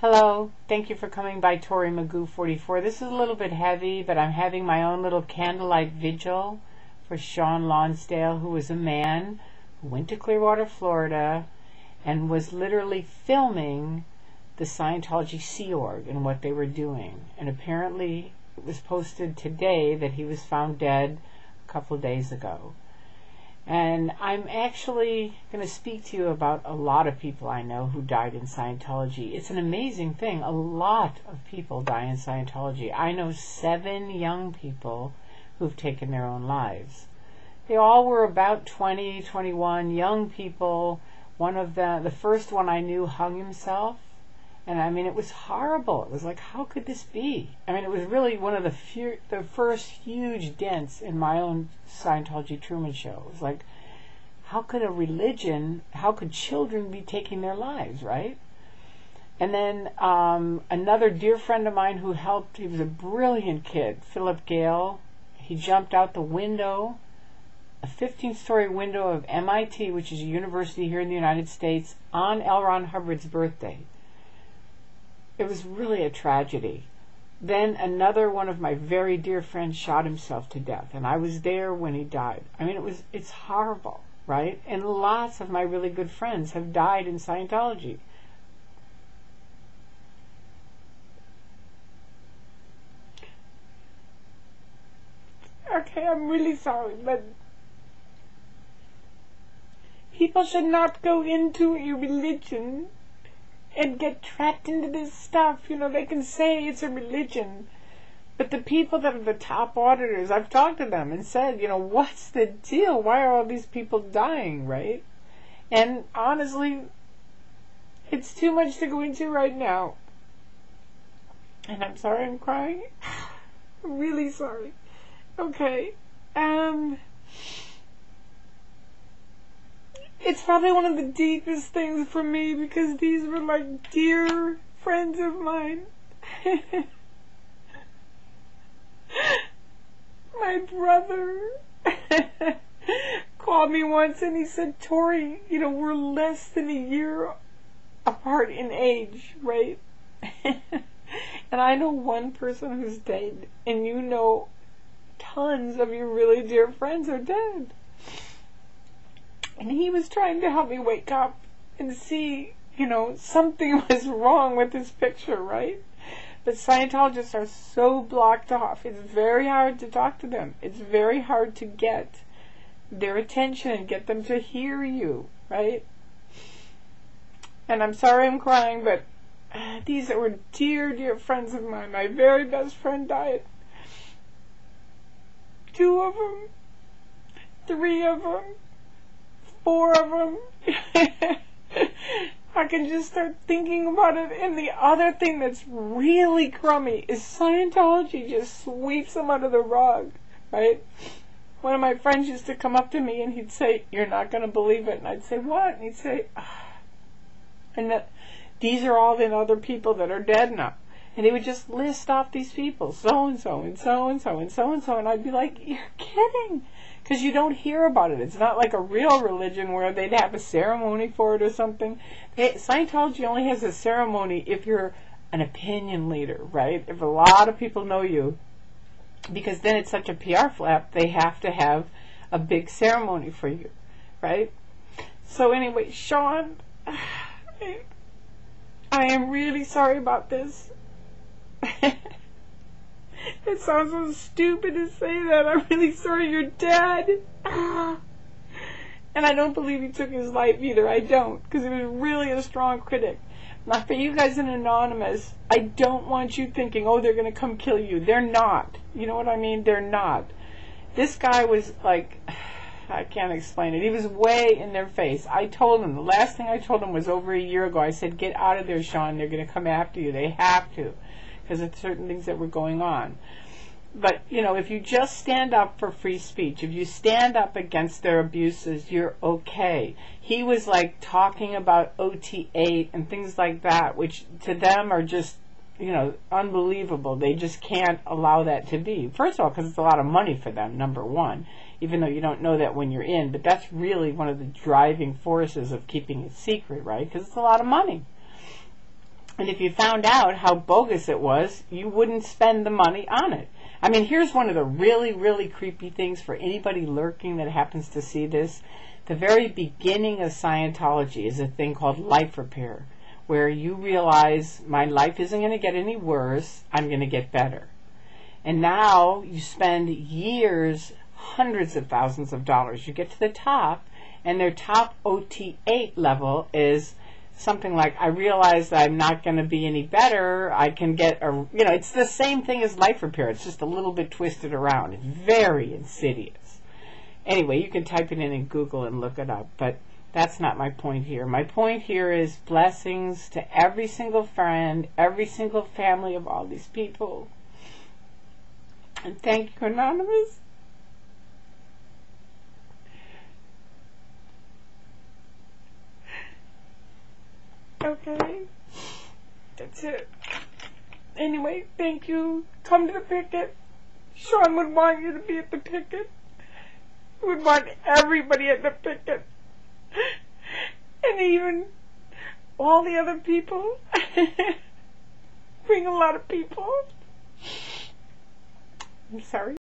Hello, thank you for coming by Torymagoo44. This is a little bit heavy, but I'm having my own little candlelight vigil for Sean Lonsdale, who was a man who went to Clearwater, Florida, and was literally filming the Scientology Sea Org and what they were doing. And apparently it was posted today that he was found dead a couple of days ago. And I'm actually going to speak to you about a lot of people I know who died in Scientology. It's an amazing thing. A lot of people die in Scientology. I know 7 young people who've taken their own lives. They all were about 20, 21, young people. One of them, the first one I knew, hung himself. And I mean, it was horrible. It was like, how could this be? I mean, it was really one of the first huge dents in my own Scientology Truman Show. It was like, how could a religion, how could children be taking their lives, right? And then another dear friend of mine who helped, he was a brilliant kid, Philip Gale. He jumped out the window, a 15-story window of MIT, which is a university here in the United States, on L. Ron Hubbard's birthday. It was really a tragedy. Then another one of my very dear friends shot himself to death, and I was there when he died. I mean, it's horrible, right? And lots of my really good friends have died in Scientology. Okay, I'm really sorry, but people should not go into a religion and get trapped into this stuff. You know, they can say it's a religion, but the people that are the top auditors, I've talked to them and said, you know, what's the deal? Why are all these people dying, right? And honestly, it's too much to go into right now. And I'm sorry I'm crying. I'm really sorry. Okay. It's probably one of the deepest things for me because these were like dear friends of mine. My brother called me once and he said, Tori, you know, we're less than a year apart in age, right? And I know one person who's dead, and you know tons of your really dear friends are dead. And he was trying to help me wake up and see, you know, something was wrong with this picture, right? But Scientologists are so blocked off. It's very hard to talk to them. It's very hard to get their attention and get them to hear you, right? And I'm sorry I'm crying, but these were dear, dear friends of mine. My very best friend died. 2 of them. 3 of them. 4 of them. I can just start thinking about it. And the other thing that's really crummy is Scientology just sweeps them under the rug, right? One of my friends used to come up to me and he'd say, you're not going to believe it. And I'd say, what? And he'd say, and that these are all the other people that are dead now. And he would just list off these people, so-and-so, and so-and-so, and so-and-so. And I'd be like, you're kidding. Because you don't hear about it. It's not like a real religion where they'd have a ceremony for it or something. Scientology only has a ceremony if you're an opinion leader, right? If a lot of people know you. Because then it's such a PR flap, they have to have a big ceremony for you, right? So anyway, Sean, I am really sorry about this. It sounds so stupid to say that. I'm really sorry you're dead. And I don't believe he took his life either. I don't. Because he was really a strong critic. Now, for you guys in Anonymous, I don't want you thinking, oh, they're going to come kill you. They're not. You know what I mean? They're not. This guy was like, I can't explain it. He was way in their face. I told him, the last thing I told him was over a year ago. I said, get out of there, Sean. They're going to come after you. They have to. Because of certain things that were going on. But, you know, if you just stand up for free speech, if you stand up against their abuses, you're okay. He was like talking about OT8 and things like that, which to them are just, you know, unbelievable. They just can't allow that to be. First of all, because it's a lot of money for them, number one, even though you don't know that when you're in. But that's really one of the driving forces of keeping it secret, right? Because it's a lot of money. And if you found out how bogus it was, you wouldn't spend the money on it. I mean, here's one of the really, really creepy things for anybody lurking that happens to see this. The very beginning of Scientology is a thing called life repair, where you realize my life isn't going to get any worse, I'm going to get better. And now you spend years, hundreds of thousands of dollars. You get to the top, and their top OT8 level is something like, I realize that I'm not going to be any better. I can get it's the same thing as life repair. It's just a little bit twisted around. It's very insidious. Anyway, you can type it in Google and look it up, but that's not my point here. My point here is blessings to every single friend, every single family of all these people. And thank you, Anonymous. Okay, that's it. Anyway, thank you. Come to the picket. Sean would want you to be at the picket. He would want everybody at the picket. And even all the other people. Bring a lot of people. I'm sorry.